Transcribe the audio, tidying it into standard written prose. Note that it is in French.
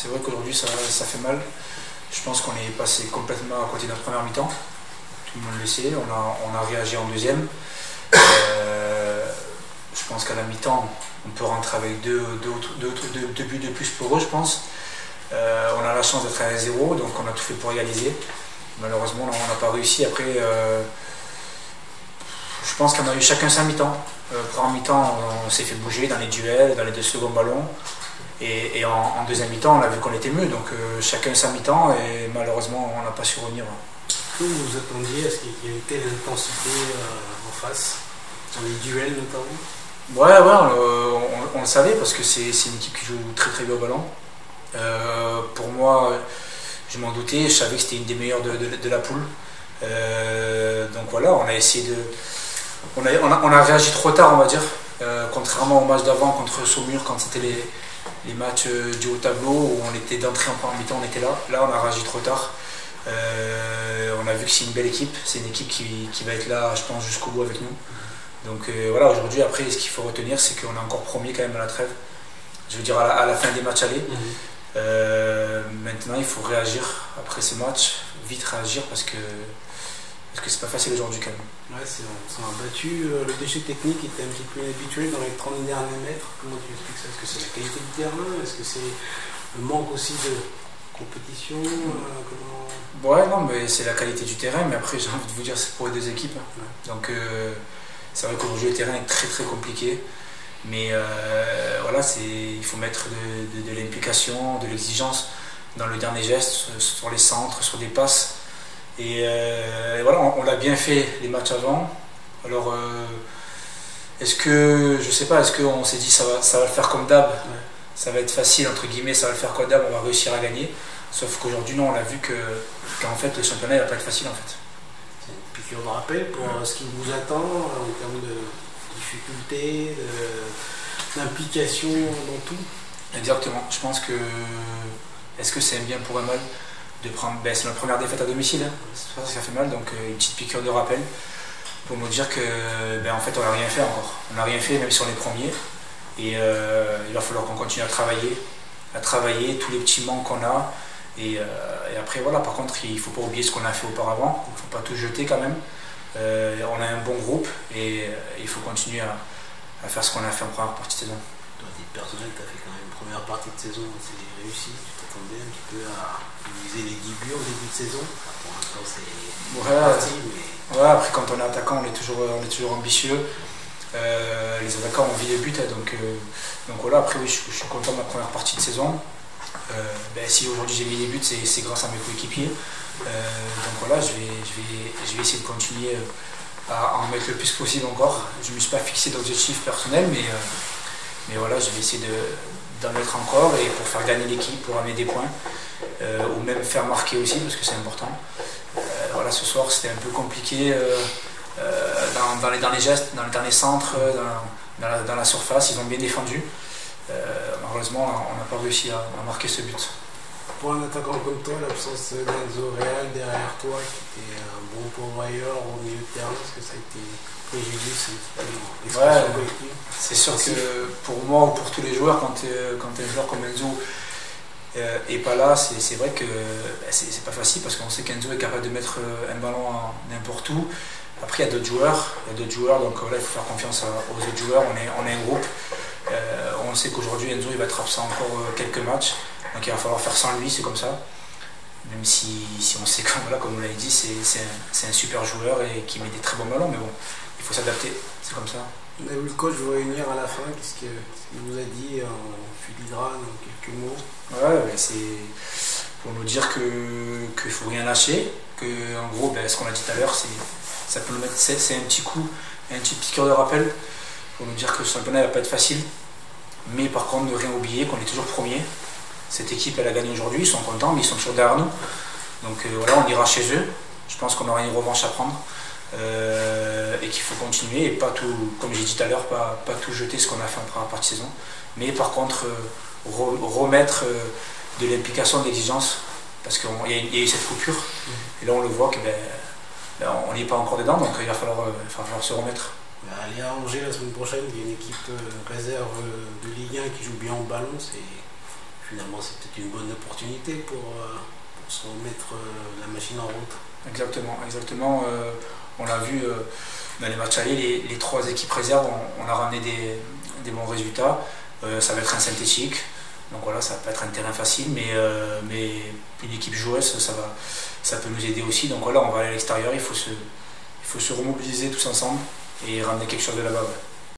C'est vrai qu'aujourd'hui ça fait mal. Je pense qu'on est passé complètement à côté de notre première mi-temps. Tout le monde le sait, on a réagi en deuxième. Je pense qu'à la mi-temps, on peut rentrer avec deux buts de plus pour eux, je pense. On a la chance d'être à 1-0, donc on a tout fait pour égaliser. Malheureusement, on n'a pas réussi. Après, je pense qu'on a eu chacun sa mi-temps. Première mi-temps, on s'est fait bouger dans les duels, dans les 2 seconds ballons. Et en deuxième mi-temps, on a vu qu'on était mieux. Donc chacun sa mi-temps et malheureusement, on n'a pas su revenir. Est-ce que vous vous attendiez à ce qu'il y ait une telle intensité en face, dans les duels notamment? Ouais, on le savait parce que c'est une équipe qui joue très très bien au ballon. Pour moi, je m'en doutais, je savais que c'était une des meilleures de la poule. Donc voilà, on a essayé de... On a réagi trop tard, on va dire. Contrairement au match d'avant contre Saumur, quand c'était les matchs du haut tableau, où on était d'entrée en première mi-temps, on était là. Là, on a réagi trop tard. On a vu que c'est une belle équipe. C'est une équipe qui va être là, je pense, jusqu'au bout avec nous. Donc voilà, aujourd'hui, après, ce qu'il faut retenir, c'est qu'on est encore premier quand même à la trêve. Je veux dire, à la fin des matchs allés. Maintenant, il faut réagir après ce match, vite réagir parce que c'est pas facile aujourd'hui quand même. Ouais, on a battu. Le déchet technique était un petit peu inhabituel dans les 30 derniers mètres. Comment tu expliques ça? Est-ce que c'est la qualité du terrain? Est-ce que c'est le manque aussi de compétition? Ouais, non, mais c'est la qualité du terrain, mais après, j'ai envie de vous dire, c'est pour les 2 équipes. Ouais. Donc, c'est vrai qu'aujourd'hui, le terrain est très très compliqué. Mais voilà, il faut mettre de l'implication, de l'exigence dans le dernier geste, sur les centres, sur des passes. Et voilà, on l'a bien fait les matchs avant. Alors, est-ce qu'on s'est dit ça va le faire comme d'hab, ça va être facile, entre guillemets, ça va le faire comme d'hab, on va réussir à gagner. Sauf qu'aujourd'hui, non, on a vu qu'en fait, le championnat, il va pas être facile en fait. C'est une piqûre de rappel pour ce qui vous attend en termes de difficultés, d'implication dans tout. Exactement. Je pense que est-ce que c'est un bien pour un mal de prendre. C'est notre première défaite à domicile, hein. Ça fait mal, donc une petite piqûre de rappel pour nous dire que en fait on n'a rien fait encore. On n'a rien fait même si on est premier. Et il va falloir qu'on continue à travailler tous les petits manques qu'on a. Et après voilà, par contre il ne faut pas oublier ce qu'on a fait auparavant, il ne faut pas tout jeter quand même. On a un bon groupe et il faut continuer à faire ce qu'on a fait en première partie de saison. Toi, à titre personnel, tu as fait quand même une première partie de saison assez réussie. Tu t'attendais un petit peu à viser les 10 buts en début de saison. Pour l'instant, c'est parti, mais... Ouais, après quand on est attaquant, on est toujours ambitieux. Les attaquants ont envie de buts, donc voilà, après oui, je suis content de ma première partie de saison. Si aujourd'hui j'ai mis des buts, c'est grâce à mes coéquipiers. Donc voilà, je vais essayer de continuer à en mettre le plus possible encore. Je ne me suis pas fixé d'objectif personnel, mais voilà, je vais essayer d'en mettre encore et pour faire gagner l'équipe, pour amener des points, ou même faire marquer aussi parce que c'est important. Voilà, ce soir c'était un peu compliqué dans les gestes, dans les derniers centres, dans la surface, ils ont bien défendu. Malheureusement, on n'a pas réussi à marquer ce but. Pour un attaquant comme toi, l'absence d'Enzo Real derrière toi, qui était un bon pourvoyeur au milieu de terrain, est-ce que ça a été préjudice l'expression collective? C'est sûr que pour moi ou pour tous les joueurs, quand un joueur comme Enzo est pas là, c'est vrai que c'est pas facile parce qu'on sait qu'Enzo est capable de mettre un ballon n'importe où. Après, il y a d'autres joueurs, donc là, il faut faire confiance aux autres joueurs. On est un groupe. On sait qu'aujourd'hui, Enzo il va être absent encore quelques matchs. Donc il va falloir faire sans lui, c'est comme ça. Même si on sait, comme on l'a dit, c'est un super joueur et qui met des très bons ballons. Mais bon, il faut s'adapter, c'est comme ça. On a vu le coach vous réunir à la fin. Qu'est-ce qu'il vous a dit en filigrane, en quelques mots? Ouais, c'est pour nous dire qu'il ne faut rien lâcher. Que, en gros, ce qu'on a dit tout à l'heure, c'est un petit coup, une petite piqûre de rappel pour nous dire que le championnat ne va pas être facile. Mais par contre, ne rien oublier qu'on est toujours premier. Cette équipe, elle a gagné aujourd'hui, ils sont contents, mais ils sont toujours derrière nous. Donc voilà, on ira chez eux. Je pense qu'on aura une revanche à prendre. Et qu'il faut continuer et pas tout, comme j'ai dit tout à l'heure, pas tout jeter ce qu'on a fait en première partie de saison. Mais par contre, remettre de l'implication, de l'exigence, parce qu'il y a eu cette coupure. Et là, on le voit que on n'est pas encore dedans, donc il va falloir se remettre. Aller à Angers la semaine prochaine, il y a une équipe réserve de Ligue 1 qui joue bien au ballon, finalement c'est peut-être une bonne opportunité pour se remettre la machine en route. Exactement, exactement. On l'a vu dans les matchs allés, les 3 équipes réserves, on a ramené des bons résultats. Ça va être un synthétique, donc voilà, ça va pas être un terrain facile, mais une équipe joueuse, ça peut nous aider aussi. Donc voilà, on va aller à l'extérieur, il faut se remobiliser tous ensemble et ramener quelque chose de là-bas. Ouais.